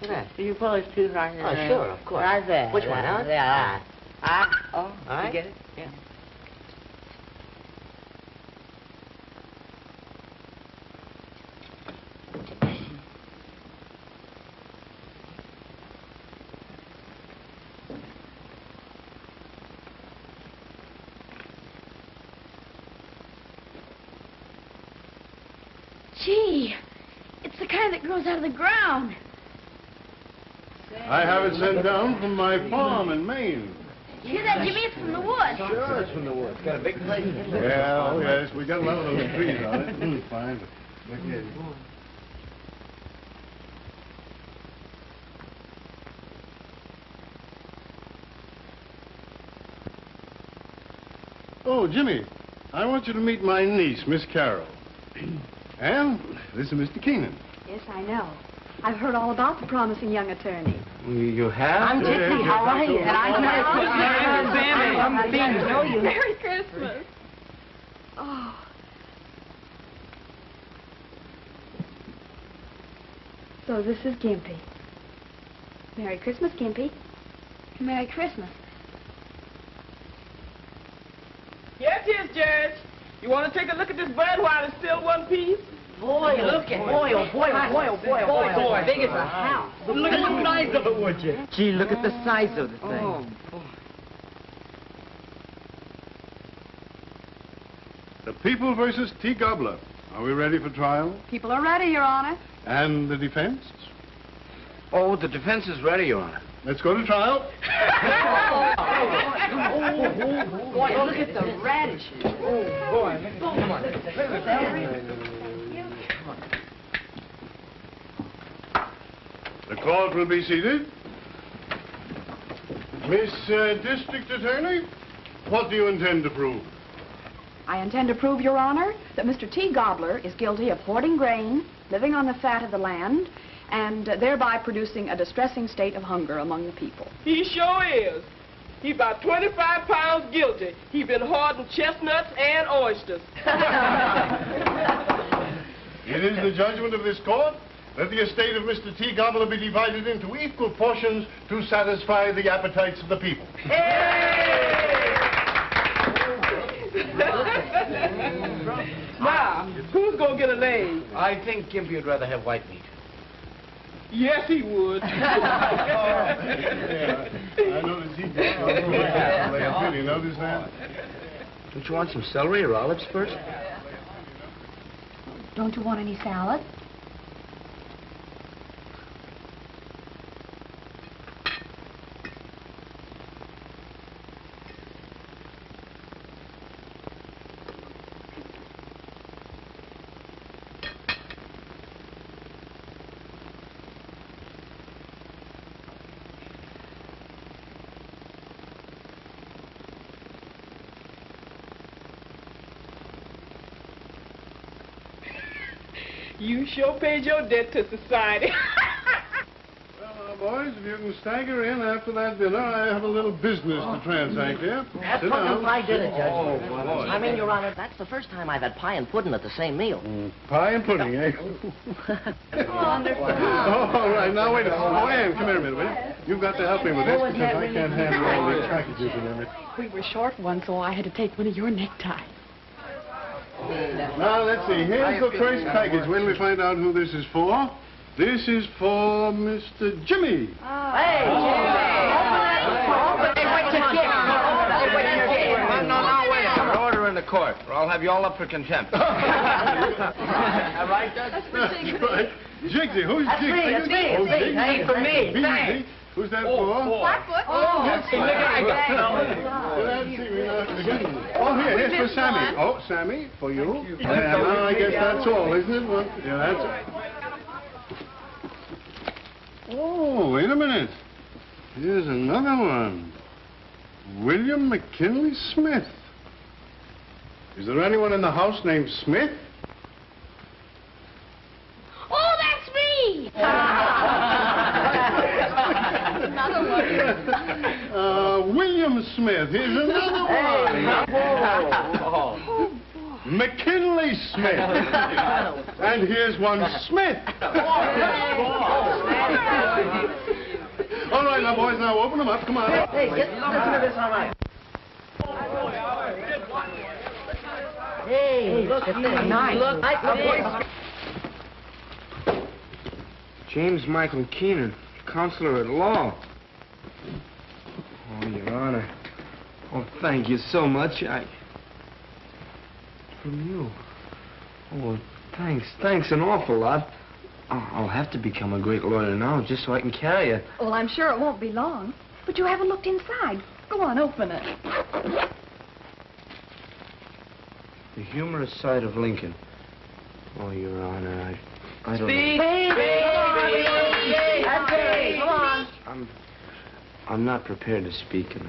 Yeah. You pull his tooth right there. Oh, sure, of course. Right there. Which one? Huh? Yeah. Oh, All right. you get it? Yeah. Gee, it's the kind that grows out of the ground. I have it sent down from my farm in Maine. You hear that, Jimmy? It's from the woods. Sure, it's from the woods. Got a big place. Yeah, oh yes, we got a lot of those trees on it. Fine. Look at it. Oh, Jimmy, I want you to meet my niece, Miss Carroll. And this is Mr. Keenan. Yes, I know. I've heard all about the promising young attorney. You have? I'm Gimpy. How are you? And I'm Sammy. know you. Merry Christmas. Oh. So this is Gimpy. Merry Christmas, Gimpy. Merry Christmas. Yes, it is, Judge. You want to take a look at this bird while it's still one piece? Boy, look at boy, oh boy, oh boy, oh boy, oh boy. As big as a house. Look at the size of it, would you? Gee, look at the size of the thing. Oh, boy. The People versus T. Gobbler. Are we ready for trial? People are ready, Your Honor. And the defense? Oh, the defense is ready, Your Honor. Let's go to trial. Boy, look at the radishes. Oh, boy. Come on. The court will be seated. Miss District Attorney, what do you intend to prove? I intend to prove, Your Honor, that Mr. T. Gobbler is guilty of hoarding grain, living on the fat of the land, and thereby producing a distressing state of hunger among the people. He sure is. He's about 25 pounds guilty. He's been hoarding chestnuts and oysters. It is the judgment of this court that the estate of Mr. T. Gobbler be divided into equal portions to satisfy the appetites of the people. Now, who's going to get a leg? I think Gimpy would rather have white meat. Yes, he would. Yeah, I noticed he did. Did you notice that? Don't you want some celery or olives first? Don't you want any salad? You sure paid your debt to society. Well, boys, if you can stagger in after that dinner, I have a little business to transact here. That's Sit fucking down. pie dinner, Judge. Oh, boy. I mean, Your Honor, that's the first time I've had pie and pudding at the same meal. Pie and pudding, eh? Wonderful. Oh, all right. Now, wait a minute. Oh, Ann, come here a minute, will you? You've got to help me with this because I can't handle all these packages and everything. We were short one, so I had to take one of your neckties. Now, let's see. Here's the first package. When we find out who this is for. This is for Mr. Jimmy. Hey, Jimmy! Open it! Open it! What you get? What you get? court, or I'll have you all up for contempt. All right, Doug? That's for Jigsy. Jigsy, who's That's Jigsy? me, that's me. Oh, It's me. Jigsy. Hey, for me. Jigsy. Thanks. Who's that for? Blackfoot. Yes, Look at Oh, here's for Sammy. Oh, Sammy, for you. Now, I guess that's all, isn't it? Well, yeah, that's it. Oh, wait a minute. Here's another one. William McKinley Smith. Is there anyone in the house named Smith? Oh, that's me! Another one. William Smith. Here's another one. McKinley Smith. And here's one Smith. All right, now, boys, now open them up. Come on. Hey, listen to this, all right. Hey, look at this. Nice. Look at this. James Michael Keenan, Counselor at Law. Oh, Your Honor. Oh, thank you so much. From you. Oh, thanks. Thanks an awful lot. I'll have to become a great lawyer now just so I can carry it. Well, I'm sure it won't be long. But you haven't looked inside. Go on, open it. The humorous side of Lincoln. Oh, Your Honor, I don't Speak! Hey, come on. I'm not prepared to speak, and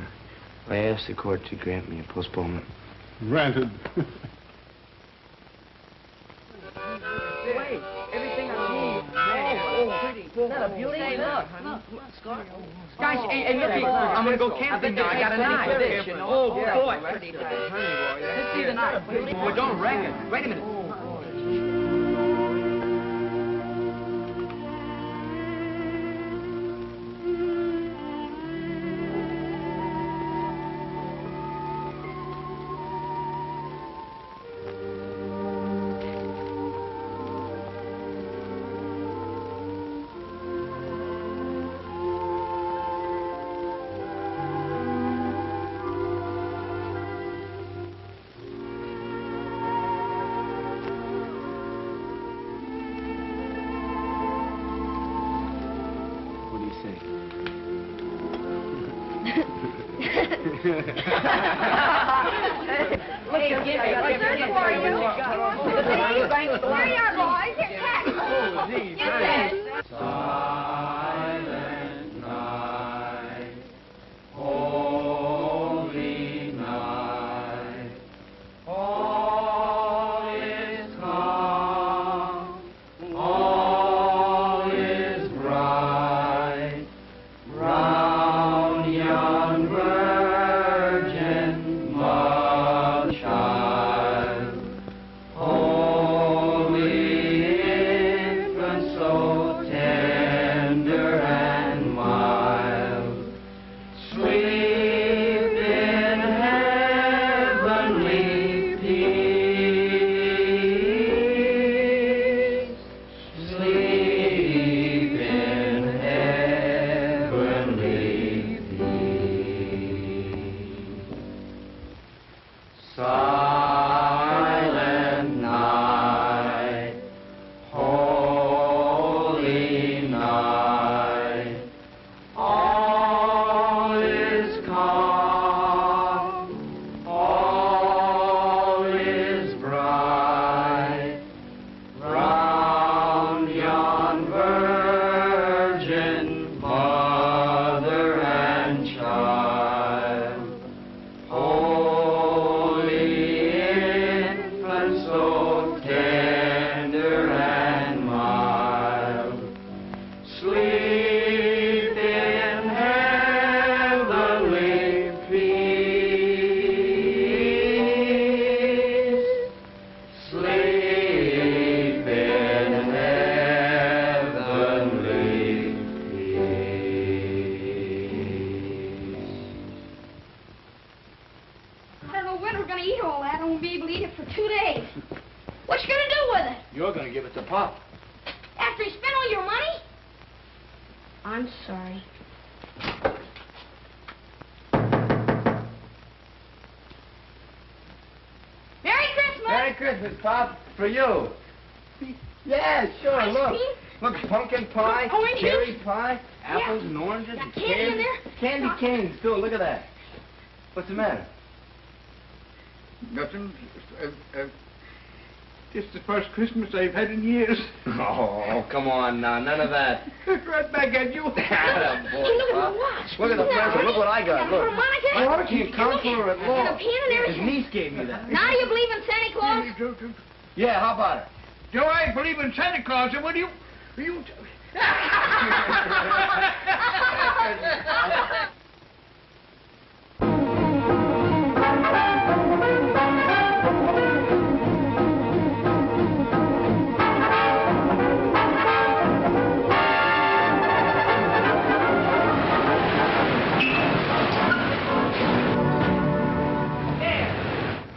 I asked the court to grant me a postponement. Granted. Wait, everything I need. Oh, pretty. Isn't that a beauty? Hey, look. Guys, hey, look, I'm gonna go camping now. I got a knife. Oh, boy. Let's see the knife. Well, don't wreck it. Wait a minute. Hey, Gimpy, we're searching for you. Here you are, boys. Here's Cat. Oh, gee, thanks. Silent night, holy night, all is calm, all is bright, round young virgin mother child, holy infant so tender and mild, sleep in heavenly peace, sleep in heavenly peace. Silent night, holy night, all is calm, all is bright, round yon virgin mother and child, holy infant so tender and mild, sleep in heavenly peace, sleep in heavenly peace. I don't know when we're going to eat all that. I won't be able to eat it for 2 days. What you going to do with it? You're going to give it to Pop. After he spent all your money? I'm sorry. Mary Christmas, Pop, for you. Yeah, sure, Ice look. cream? Look, pumpkin pie, Oranges? cherry pie, apples and oranges Got and candy in there? Candy canes, too. Look at that. What's the matter? Nothing. It's the first Christmas I've had in years. Oh, come on now. None of that. Right back at you. Atta boy, Hey, look at Pop. my watch. Look at the present. Look what I got. Look. Harmonica? Harmonica can't count for her at And a all. pen and His everything. niece gave me that. Now do you believe in Santa Claus? Yeah, how about it? Do I believe in Santa Claus? And what do you...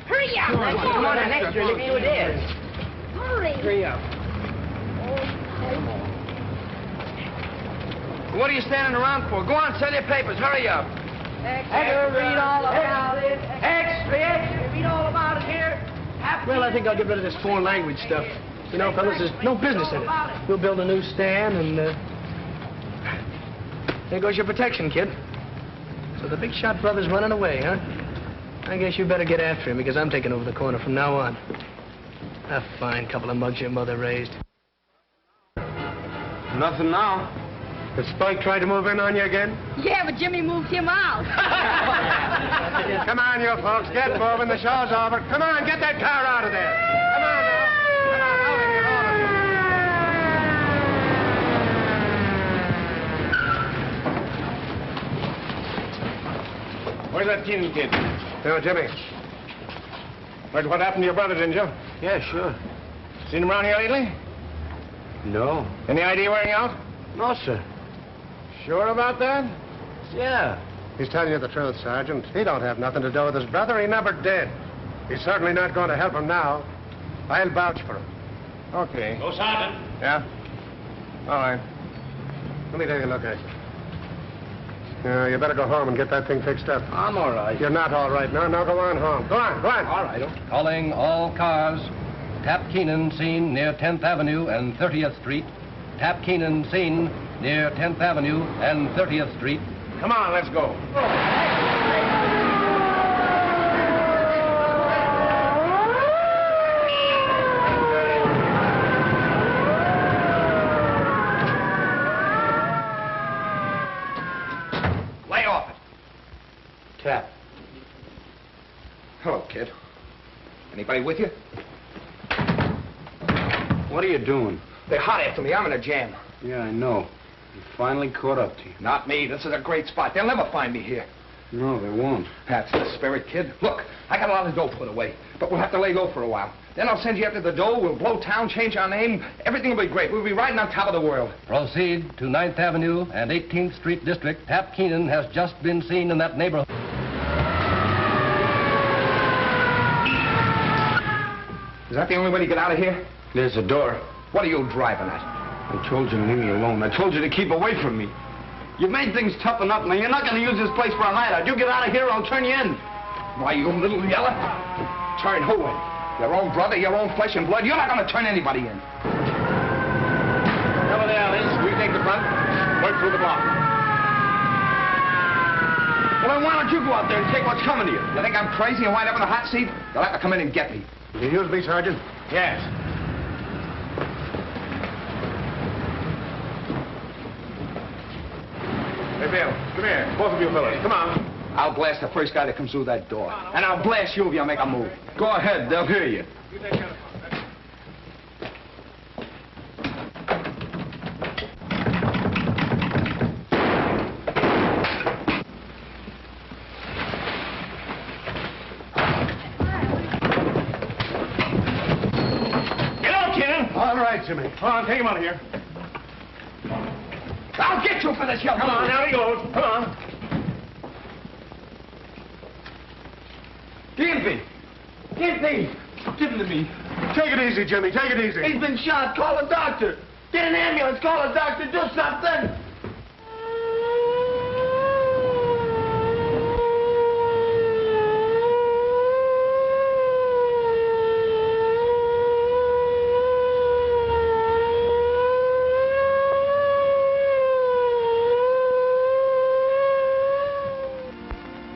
Hurry up. Come on, an extra. Look who it is. Hurry. Hurry up. What are you standing around for? Go on, sell your papers. Hurry up. Extra, read all about it. Extra, read all about it here. Well, I think I'll get rid of this foreign language stuff. You know, fellas, there's no business in it. We'll build a newsstand and, there goes your protection, kid. So the big shot brother's running away, huh? I guess you better get after him because I'm taking over the corner from now on. A fine couple of mugs your mother raised. Nothing now. Did Spike try to move in on you again? Yeah, but Jimmy moved him out. Come on, you folks, get moving. The show's over. Come on, get that car out of there. Come on now. Come on, out of here, all of you. Where's that Keenan kid? No, Jimmy. Heard what happened to your brother, didn't you? Yeah, sure. Seen him around here lately? No. Any idea where he out? No, sir. Sure about that? Yeah. He's telling you the truth, Sergeant. He don't have nothing to do with his brother. He never did. He's certainly not going to help him now. I'll vouch for him. Okay. Go, Sergeant. Yeah? All right. Let me take a look at you. You better go home and get that thing fixed up. I'm all right. You're not all right. No, go on home. Go on, go on. All right. Calling all cars. Tap Keenan seen near 10th Avenue and 30th Street. Tap Keenan seen near 10th Avenue and 30th Street. Come on, let's go. Lay off it. Tap. Hello, kid. Anybody with you? What are you doing? They're hot after me. I'm in a jam. Yeah, I know. He finally caught up to you. Not me. This is a great spot. They'll never find me here. No, they won't. That's the spirit, kid. Look, I got a lot of dough put away, but we'll have to lay low for a while. Then I'll send you after the dough. We'll blow town, change our name. Everything will be great. We'll be riding on top of the world. Proceed to 9th Avenue and 18th Street District. Tap Keenan has just been seen in that neighborhood. Is that the only way to get out of here? There's a door. What are you driving at? I told you to leave me alone. I told you to keep away from me. You've made things tough enough, man. You're not going to use this place for a hideout. You get out of here, I'll turn you in. Why, you little yeller? Turn who in? Your own brother, your own flesh and blood? You're not going to turn anybody in. Cover the alleys. We take the front. Work through the block. Well, then why don't you go out there and take what's coming to you? You think I'm crazy and wind up in a hot seat? You'll have to come in and get me. You use me, Sergeant? Yes. Hey, Bill, come here. Both of you fellas, come on. I'll blast the first guy that comes through that door. And I'll blast you if you make a move. Go ahead, they'll hear you. You take care of it. Get out, Ken. All right, Jimmy. Come on, take him out of here. I'll get you for this, you Come on, now he goes. Come on. Gimpy! Gimpy! Give him to me. Take it easy, Jimmy. Take it easy. He's been shot. Call a doctor. Get an ambulance. Call a doctor. Do something.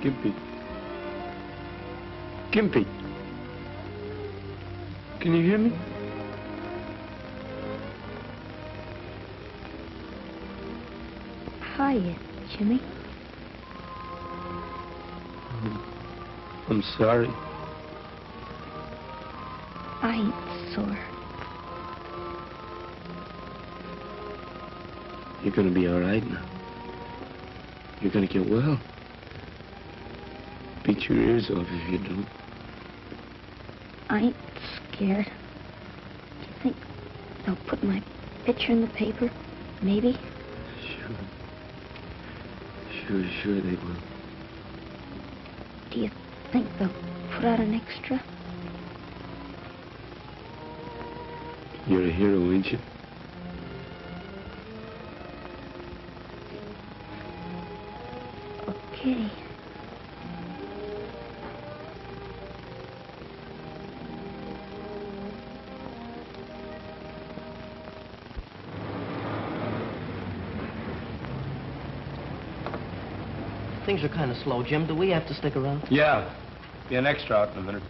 Gimpy. Gimpy. Can you hear me? Hiya, Jimmy. I'm sorry. I ain't sore. You're gonna be all right now. You're gonna get well. Beat your ears off if you don't. I ain't scared. Do you think they'll put my picture in the paper? Maybe? Sure they will. Do you think they'll put out an extra? You're a hero, ain't you? Okay. Things are kind of slow, Jim. Do we have to stick around? Yeah. Be an extra out in a minute.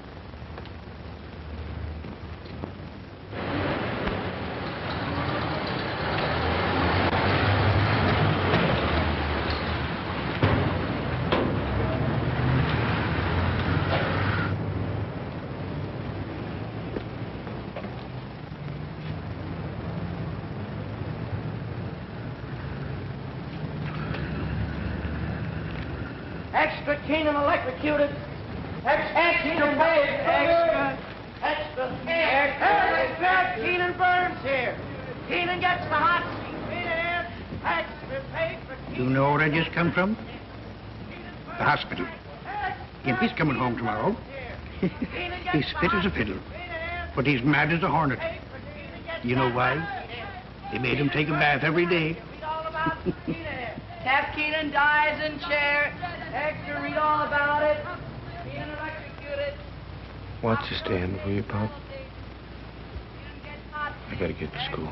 Extra Keenan electrocuted. Extra Keenan burns. Extra Keenan burns here. Keenan gets the hot seat. Keenan extra pay for Keenan. You know where I just come from? The hospital. Gimpy's coming home tomorrow. He's fit as a fiddle, but he's mad as a hornet. You know why? They made him take a bath every day. Cap Keenan dies in chair. Hector, read all about it. Keenan electrocuted. Watch your stand, will you, Pop? I gotta get to school.